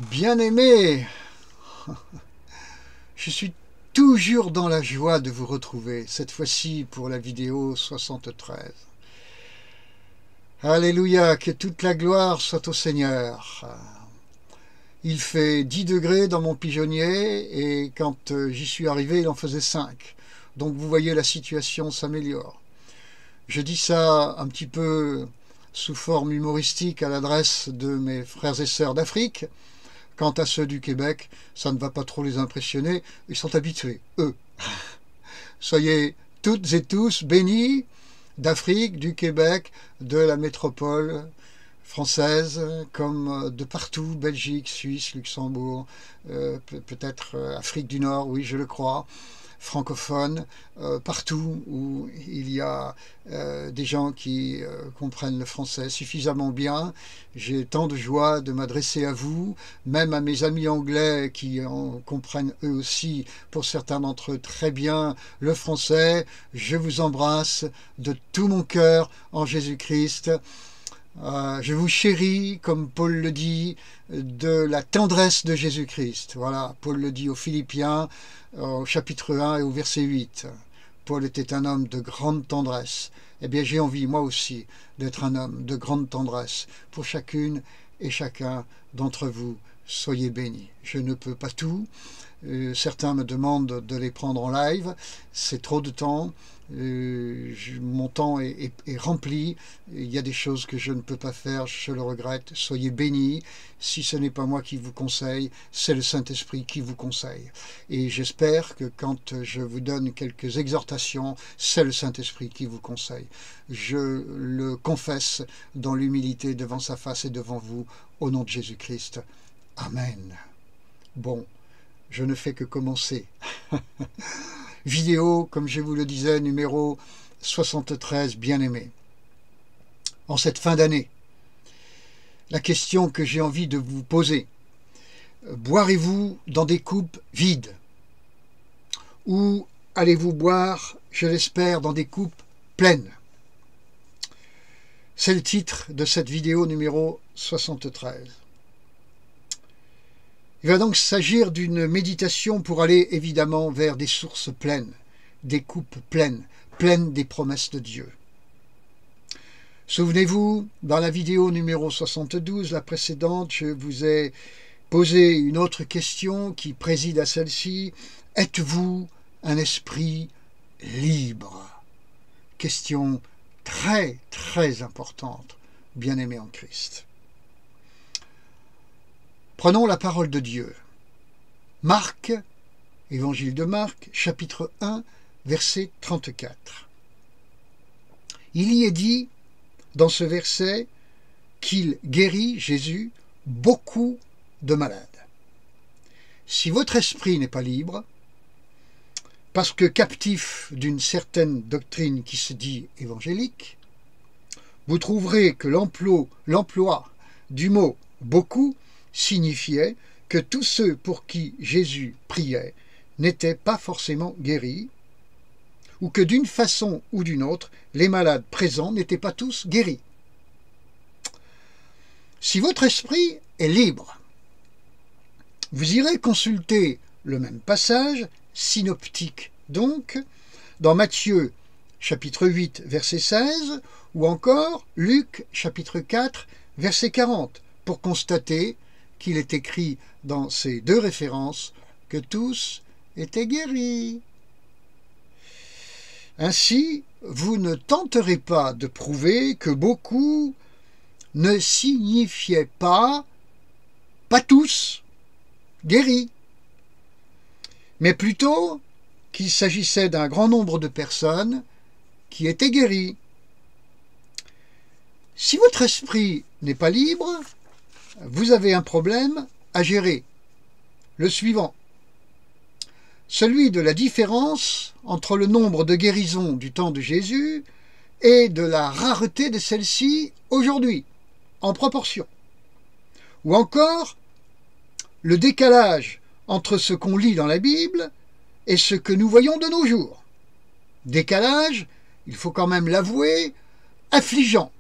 Bien-aimés, je suis toujours dans la joie de vous retrouver, cette fois-ci pour la vidéo 73. Alléluia, que toute la gloire soit au Seigneur. Il fait 10 degrés dans mon pigeonnier et quand j'y suis arrivé, il en faisait 5. Donc vous voyez, la situation s'améliore. Je dis ça un petit peu sous forme humoristique à l'adresse de mes frères et sœurs d'Afrique. Quant à ceux du Québec, ça ne va pas trop les impressionner, ils sont habitués, eux. Soyez toutes et tous bénis d'Afrique, du Québec, de la métropole française, comme de partout, Belgique, Suisse, Luxembourg, peut-être Afrique du Nord, oui, je le crois, francophone, partout où il y a des gens qui comprennent le français suffisamment bien. J'ai tant de joie de m'adresser à vous, même à mes amis anglais qui en comprennent eux aussi, pour certains d'entre eux, très bien le français. Je vous embrasse de tout mon cœur en Jésus-Christ. Je vous chéris, comme Paul le dit, de la tendresse de Jésus-Christ. Voilà, Paul le dit aux Philippiens, au chapitre 1 et au verset 8. Paul était un homme de grande tendresse. Eh bien, j'ai envie, moi aussi, d'être un homme de grande tendresse pour chacune et chacun d'entre vous. Soyez bénis. Je ne peux pas tout. Certains me demandent de les prendre en live. C'est trop de temps. Mon temps est rempli. Il y a des choses que je ne peux pas faire. Je le regrette. Soyez bénis. Si ce n'est pas moi qui vous conseille, c'est le Saint-Esprit qui vous conseille. Et j'espère que quand je vous donne quelques exhortations, c'est le Saint-Esprit qui vous conseille. Je le confesse dans l'humilité devant sa face et devant vous, au nom de Jésus-Christ. Amen. Bon, je ne fais que commencer. Vidéo, comme je vous le disais, numéro 73, bien-aimé. En cette fin d'année, la question que j'ai envie de vous poser, boirez-vous dans des coupes vides? Ou allez-vous boire, je l'espère, dans des coupes pleines? C'est le titre de cette vidéo numéro 73. Il va donc s'agir d'une méditation pour aller évidemment vers des sources pleines, des coupes pleines, pleines des promesses de Dieu. Souvenez-vous, dans la vidéo numéro 72, la précédente, je vous ai posé une autre question qui préside à celle-ci. Êtes-vous un esprit libre? Question très, très importante, bien-aimé en Christ. Prenons la parole de Dieu. Marc, évangile de Marc, chapitre 1, verset 34. Il y est dit dans ce verset qu'il guérit, Jésus, beaucoup de malades. Si votre esprit n'est pas libre, parce que captif d'une certaine doctrine qui se dit évangélique, vous trouverez que l'emploi du mot « beaucoup » signifiait que tous ceux pour qui Jésus priait n'étaient pas forcément guéris, ou que d'une façon ou d'une autre, les malades présents n'étaient pas tous guéris. Si votre esprit est libre, vous irez consulter le même passage, synoptique donc, dans Matthieu chapitre 8, verset 16, ou encore Luc chapitre 4, verset 40, pour constater qu'il est écrit dans ces deux références que tous étaient guéris. Ainsi, vous ne tenterez pas de prouver que beaucoup ne signifiaient pas tous, guéris, mais plutôt qu'il s'agissait d'un grand nombre de personnes qui étaient guéries. Si votre esprit n'est pas libre, vous avez un problème à gérer. Le suivant. Celui de la différence entre le nombre de guérisons du temps de Jésus et de la rareté de celle-ci aujourd'hui, en proportion. Ou encore, le décalage entre ce qu'on lit dans la Bible et ce que nous voyons de nos jours. Décalage, il faut quand même l'avouer, affligeant.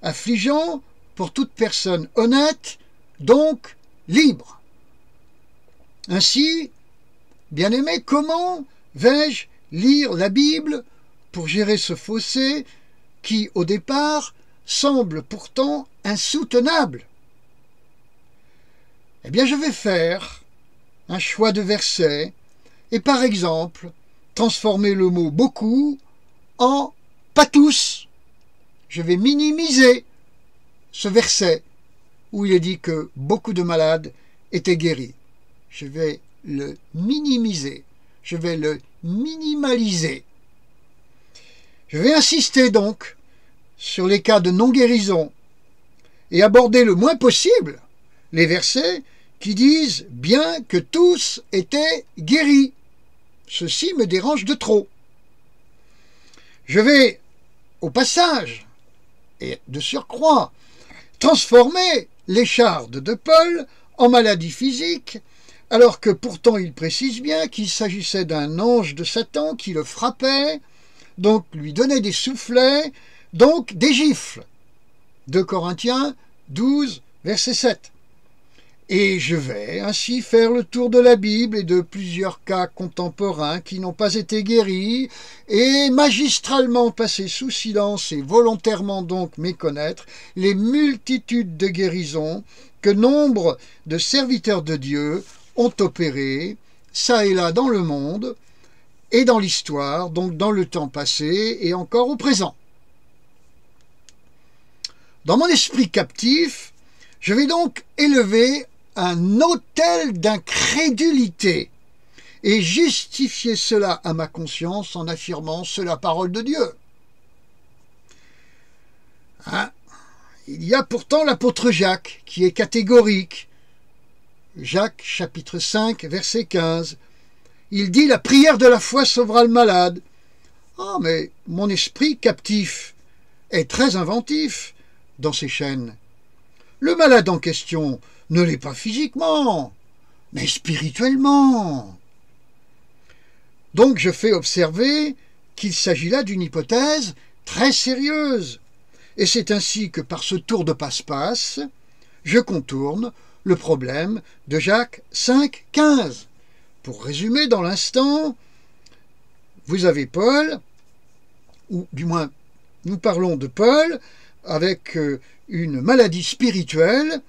Affligeant pour toute personne honnête, donc libre. Ainsi, bien-aimé, comment vais-je lire la Bible pour gérer ce fossé qui, au départ, semble pourtant insoutenable? Eh bien, je vais faire un choix de versets et, par exemple, transformer le mot « beaucoup » en « pas tous ». Je vais minimiser ce verset où il est dit que beaucoup de malades étaient guéris. Je vais le minimiser, je vais le minimaliser. Je vais insister donc sur les cas de non-guérison et aborder le moins possible les versets qui disent bien que tous étaient guéris. Ceci me dérange de trop. Je vais, au passage, et de surcroît, transformer l'écharde de Paul en maladie physique, alors que pourtant il précise bien qu'il s'agissait d'un ange de Satan qui le frappait, donc lui donnait des soufflets, donc des gifles. 2 Corinthiens 12, verset 7. Et je vais ainsi faire le tour de la Bible et de plusieurs cas contemporains qui n'ont pas été guéris et magistralement passer sous silence et volontairement donc méconnaître les multitudes de guérisons que nombre de serviteurs de Dieu ont opérées, ça et là dans le monde et dans l'histoire, donc dans le temps passé et encore au présent. Dans mon esprit captif, je vais donc élever un autel d'incrédulité et justifier cela à ma conscience en affirmant c'est la parole de Dieu. Il y a pourtant l'apôtre Jacques qui est catégorique. Jacques chapitre 5 verset 15. Il dit la prière de la foi sauvera le malade. Mais mon esprit captif est très inventif dans ces chaînes. Le malade en question ne l'est pas physiquement, mais spirituellement. Donc je fais observer qu'il s'agit là d'une hypothèse très sérieuse. Et c'est ainsi que par ce tour de passe-passe, je contourne le problème de Jacques 5, 15. Pour résumer dans l'instant, vous avez Paul, ou du moins nous parlons de Paul, avec une maladie spirituelle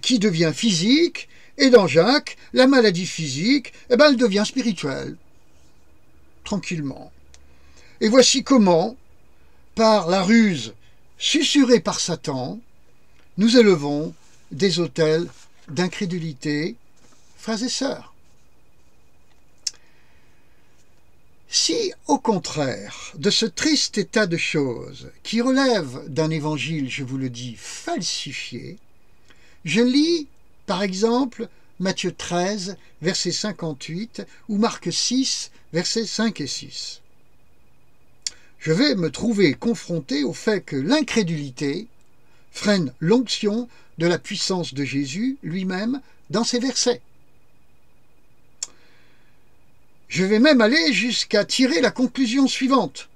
qui devient physique, et dans Jacques, la maladie physique, elle devient spirituelle, tranquillement. Et voici comment, par la ruse susurrée par Satan, nous élevons des autels d'incrédulité, frères et sœurs. Si, au contraire, de ce triste état de choses, qui relève d'un évangile, je vous le dis, falsifié, je lis, par exemple, Matthieu 13, verset 58, ou Marc 6, versets 5 et 6. Je vais me trouver confronté au fait que l'incrédulité freine l'onction de la puissance de Jésus lui-même dans ces versets. Je vais même aller jusqu'à tirer la conclusion suivante,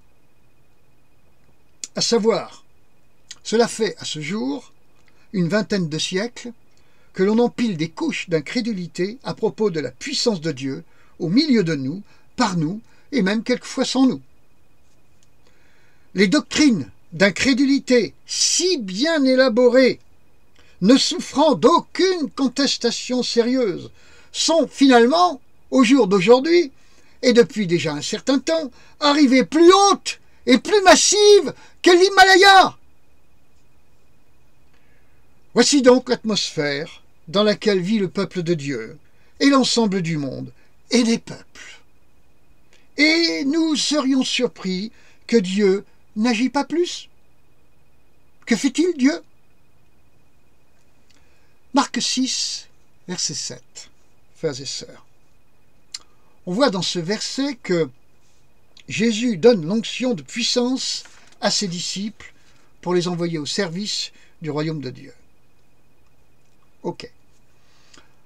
à savoir, cela fait à ce jour une vingtaine de siècles que l'on empile des couches d'incrédulité à propos de la puissance de Dieu au milieu de nous, par nous et même quelquefois sans nous. Les doctrines d'incrédulité si bien élaborées, ne souffrant d'aucune contestation sérieuse, sont finalement, au jour d'aujourd'hui, et depuis déjà un certain temps, arrivées plus hautes et plus massives que l'Himalaya. Voici donc l'atmosphère dans laquelle vit le peuple de Dieu et l'ensemble du monde et des peuples. Et nous serions surpris que Dieu n'agit pas plus. Que fait-il Dieu? Marc 6, verset 7, frères et sœurs. On voit dans ce verset que Jésus donne l'onction de puissance à ses disciples pour les envoyer au service du royaume de Dieu. Ok.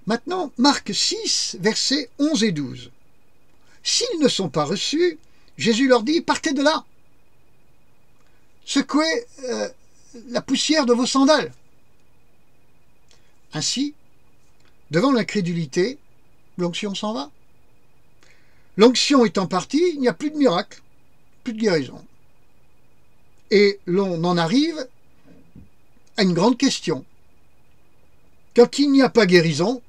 Maintenant, Marc 6, versets 11 et 12. S'ils ne sont pas reçus, Jésus leur dit, partez de là. Secouez la poussière de vos sandales. Ainsi, Devant l'incrédulité, l'onction s'en va. L'onction étant partie, il n'y a plus de miracle, plus de guérison. Et l'on en arrive à une grande question. Quand il n'y a pas guérison,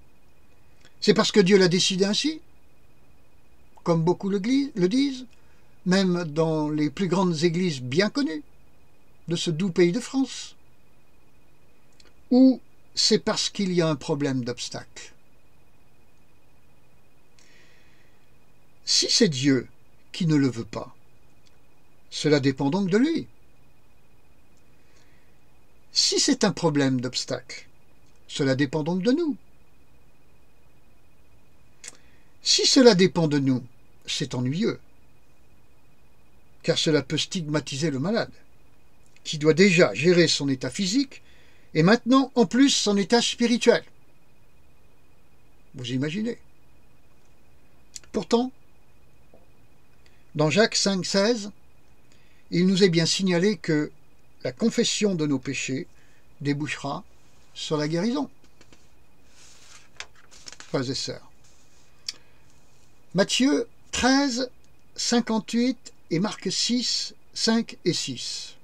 c'est parce que Dieu l'a décidé ainsi, comme beaucoup le disent, même dans les plus grandes églises bien connues de ce doux pays de France, ou c'est parce qu'il y a un problème d'obstacle. Si c'est Dieu qui ne le veut pas, cela dépend donc de lui. Si c'est un problème d'obstacle, cela dépend donc de nous. Si cela dépend de nous, c'est ennuyeux, car cela peut stigmatiser le malade, qui doit déjà gérer son état physique et maintenant, en plus, son état spirituel. Vous imaginez. Pourtant, dans Jacques 5,16, il nous est bien signalé que la confession de nos péchés débouchera sur la guérison. Frères et sœurs. Matthieu 13, 58 et Marc 6, 5 et 6.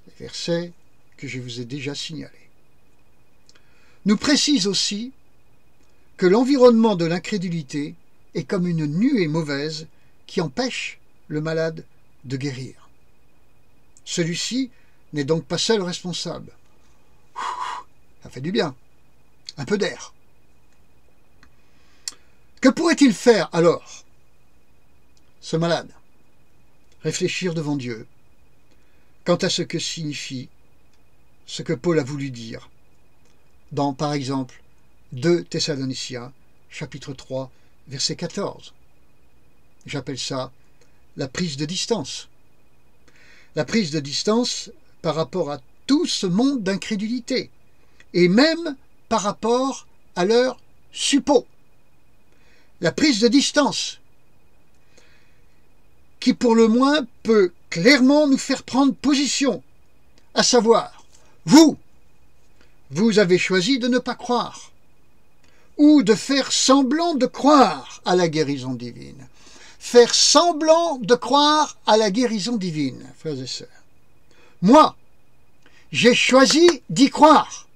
Les versets que je vous ai déjà signalés. Nous précise aussi que l'environnement de l'incrédulité est comme une nuée mauvaise qui empêche le malade de guérir. Celui-ci n'est donc pas seul responsable. Ça fait du bien. Un peu d'air. Que pourrait-il faire alors, ce malade? Réfléchir devant Dieu quant à ce que signifie ce que Paul a voulu dire dans, par exemple, 2 Thessaloniciens, chapitre 3, verset 14. J'appelle ça la prise de distance. La prise de distance par rapport à tout ce monde d'incrédulité, et même par rapport à leur suppôt. La prise de distance, qui pour le moins peut clairement nous faire prendre position, à savoir, vous avez choisi de ne pas croire, ou de faire semblant de croire à la guérison divine. Faire semblant de croire à la guérison divine, frères et sœurs. Moi, j'ai choisi d'y croire.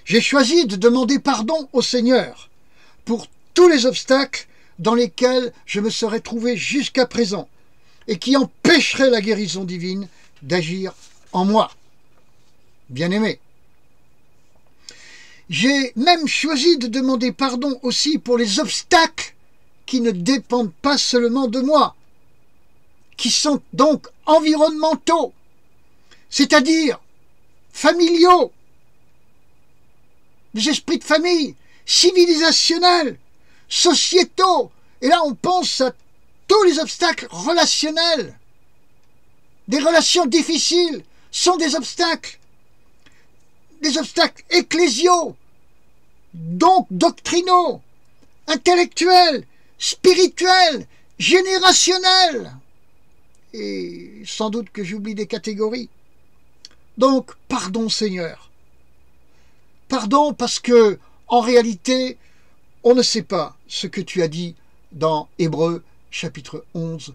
J'ai choisi de demander pardon au Seigneur pour tous les obstacles dans lesquels je me serais trouvé jusqu'à présent et qui empêcheraient la guérison divine d'agir en moi. Bien-aimé, j'ai même choisi de demander pardon aussi pour les obstacles qui ne dépendent pas seulement de moi, qui sont donc environnementaux, c'est-à-dire familiaux, des esprits de famille, civilisationnels, sociétaux. Et là, on pense à tous les obstacles relationnels. Des relations difficiles sont des obstacles ecclésiaux, donc doctrinaux, intellectuels, spirituels, générationnels. Et sans doute que j'oublie des catégories. Donc, pardon Seigneur. Pardon parce que, en réalité, on ne sait pas ce que tu as dit dans Hébreux chapitre 11,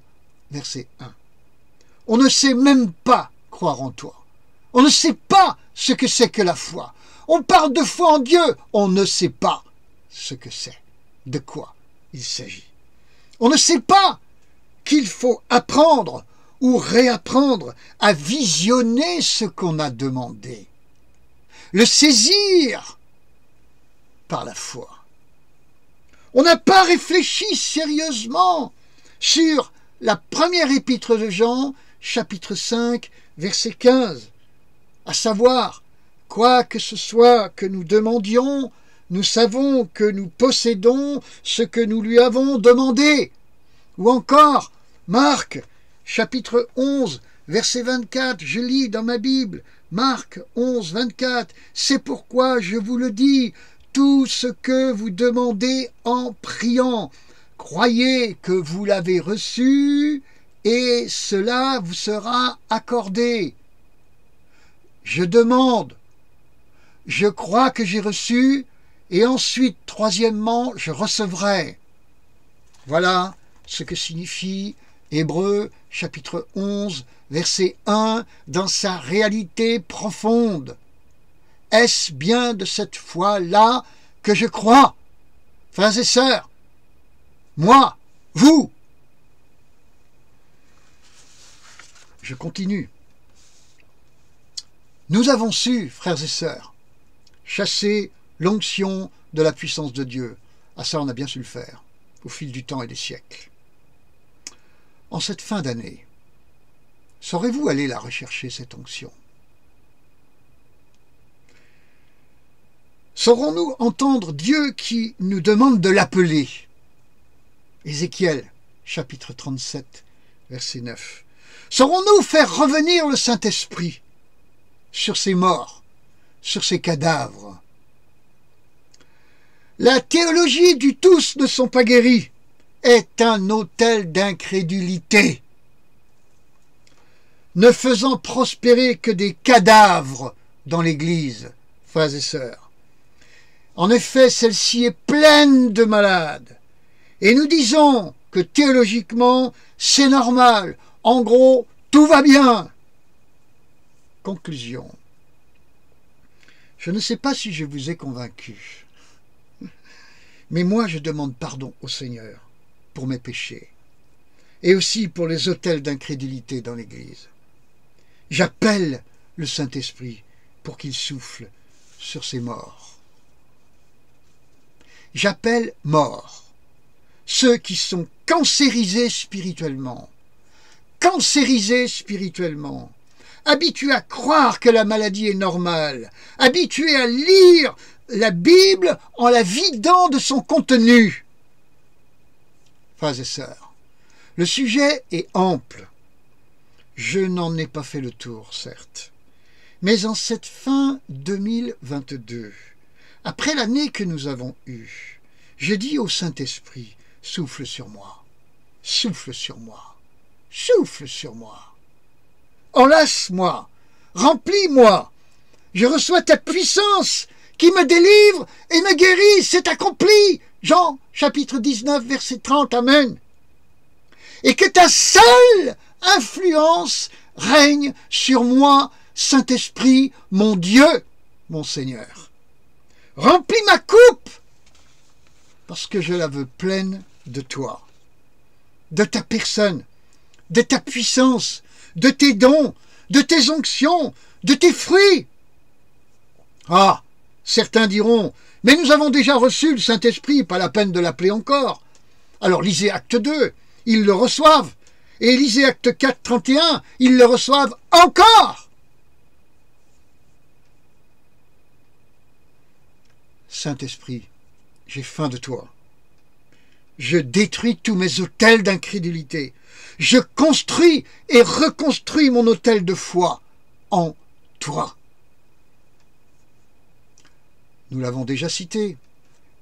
verset 1. On ne sait même pas croire en toi. On ne sait pas ce que c'est que la foi. On parle de foi en Dieu. On ne sait pas ce que c'est, de quoi il s'agit. On ne sait pas qu'il faut apprendre ou réapprendre à visionner ce qu'on a demandé. Le saisir par la foi. On n'a pas réfléchi sérieusement sur la première épître de Jean, chapitre 5, verset 15, à savoir, quoi que ce soit que nous demandions, nous savons que nous possédons ce que nous lui avons demandé. Ou encore, Marc, chapitre 11, verset 24, je lis dans ma Bible, Marc 11, 24, c'est pourquoi je vous le dis, tout ce que vous demandez en priant, croyez que vous l'avez reçu et cela vous sera accordé. Je demande, je crois que j'ai reçu Et ensuite, troisièmement, je recevrai. Voilà ce que signifie Hébreux chapitre 11, verset 1, dans sa réalité profonde. Est-ce bien de cette foi-là que je crois, frères et sœurs? Moi, vous. Je continue. Nous avons su, frères et sœurs, chasser l'onction de la puissance de Dieu. Ah ça, on a bien su le faire, au fil du temps et des siècles. En cette fin d'année, saurez-vous aller la rechercher, cette onction? Saurons-nous entendre Dieu qui nous demande de l'appeler? Ézéchiel, chapitre 37, verset 9. Saurons-nous faire revenir le Saint-Esprit sur ces morts, sur ces cadavres? La théologie du tous ne sont pas guéris est un autel d'incrédulité, ne faisant prospérer que des cadavres dans l'Église, frères et sœurs. En effet, celle-ci est pleine de malades. Et nous disons que théologiquement, c'est normal. En gros, tout va bien. Conclusion. Je ne sais pas si je vous ai convaincu, mais moi je demande pardon au Seigneur pour mes péchés et aussi pour les autels d'incrédulité dans l'Église. J'appelle le Saint-Esprit pour qu'il souffle sur ces morts. J'appelle morts ceux qui sont cancérisés spirituellement, habitués à croire que la maladie est normale, habitués à lire la Bible en la vidant de son contenu. Frères et sœurs, le sujet est ample. Je n'en ai pas fait le tour, certes. Mais en cette fin 2022, après l'année que nous avons eue, je dis au Saint-Esprit, souffle sur moi, souffle sur moi, souffle sur moi. Enlace-moi, remplis-moi. Je reçois ta puissance qui me délivre et me guérit. C'est accompli. Jean, chapitre 19, verset 30. Amen. Et que ta seule influence règne sur moi, Saint-Esprit, mon Dieu, mon Seigneur. Remplis ma coupe, parce que je la veux pleine de toi, de ta personne, de ta puissance, de tes dons, de tes onctions, de tes fruits. Ah, certains diront, mais nous avons déjà reçu le Saint-Esprit, pas la peine de l'appeler encore. Alors lisez Acte 2, ils le reçoivent. Et lisez Acte 4, 31, ils le reçoivent encore. Saint-Esprit, j'ai faim de toi. Je détruis tous mes autels d'incrédulité. Je construis et reconstruis mon autel de foi en toi. Nous l'avons déjà cité.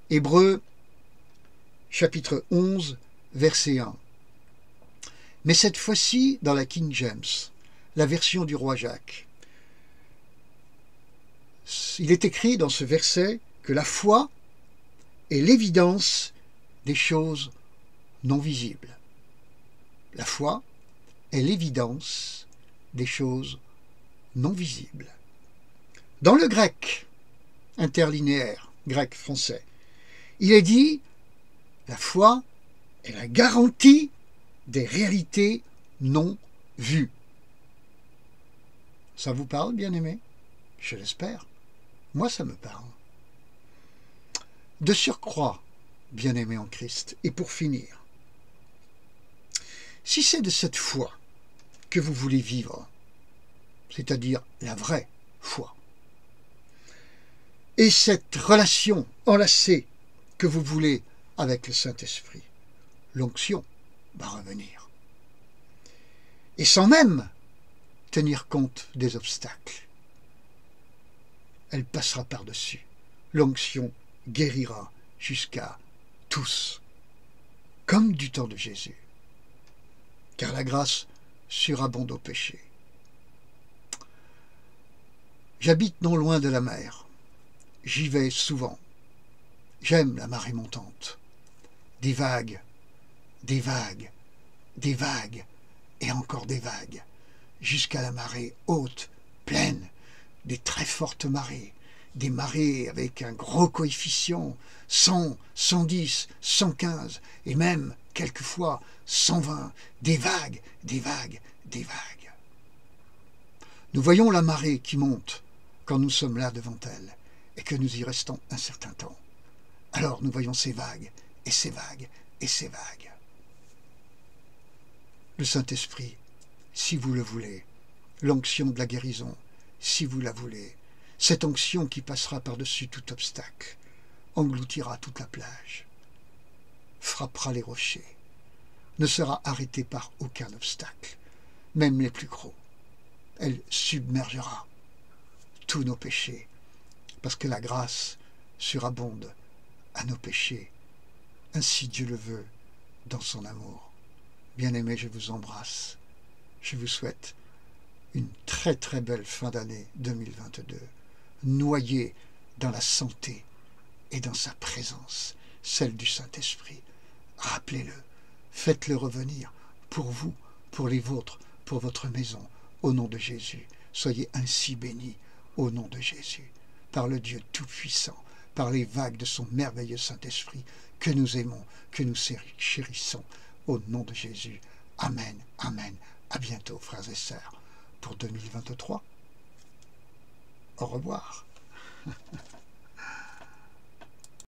Hébreux, chapitre 11, verset 1. Mais cette fois-ci dans la King James, la version du roi Jacques. Il est écrit dans ce verset que la foi est l'évidence des choses non visibles. La foi est l'évidence des choses non visibles. Dans le grec interlinéaire, grec français, il est dit la foi est la garantie des réalités non vues. Ça vous parle, bien-aimés? Je l'espère. Moi, ça me parle. De surcroît, bien-aimés en Christ, et pour finir, si c'est de cette foi que vous voulez vivre, c'est-à-dire la vraie foi, et cette relation enlacée que vous voulez avec le Saint-Esprit, l'onction va revenir. Et sans même tenir compte des obstacles, elle passera par-dessus. L'onction guérira jusqu'à tous, comme du temps de Jésus, car la grâce surabonde au péché. J'habite non loin de la mer, j'y vais souvent, J'aime la marée montante. Des vagues, des vagues, des vagues, et encore des vagues, jusqu'à la marée haute, pleine, des très fortes marées, des marées avec un gros coefficient, 100, 110, 115, et même, quelquefois, 120, des vagues, des vagues, des vagues. Nous voyons la marée qui monte quand nous sommes là devant elle, et que nous y restons un certain temps. Alors nous voyons ces vagues, et ces vagues, et ces vagues. Le Saint-Esprit, si vous le voulez, l'onction de la guérison, si vous la voulez, cette onction qui passera par-dessus tout obstacle, engloutira toute la plage, frappera les rochers, ne sera arrêtée par aucun obstacle, même les plus gros. Elle submergera tous nos péchés, parce que la grâce surabonde à nos péchés. Ainsi Dieu le veut dans son amour. Bien-aimés, je vous embrasse. Je vous souhaite une très très belle fin d'année 2022, noyée dans la santé et dans sa présence, celle du Saint-Esprit. Rappelez-le, faites-le revenir pour vous, pour les vôtres, pour votre maison, au nom de Jésus. Soyez ainsi bénis au nom de Jésus, par le Dieu Tout-Puissant, par les vagues de son merveilleux Saint-Esprit que nous aimons, que nous chérissons, au nom de Jésus. Amen, amen. À bientôt, frères et sœurs, pour 2023. Au revoir.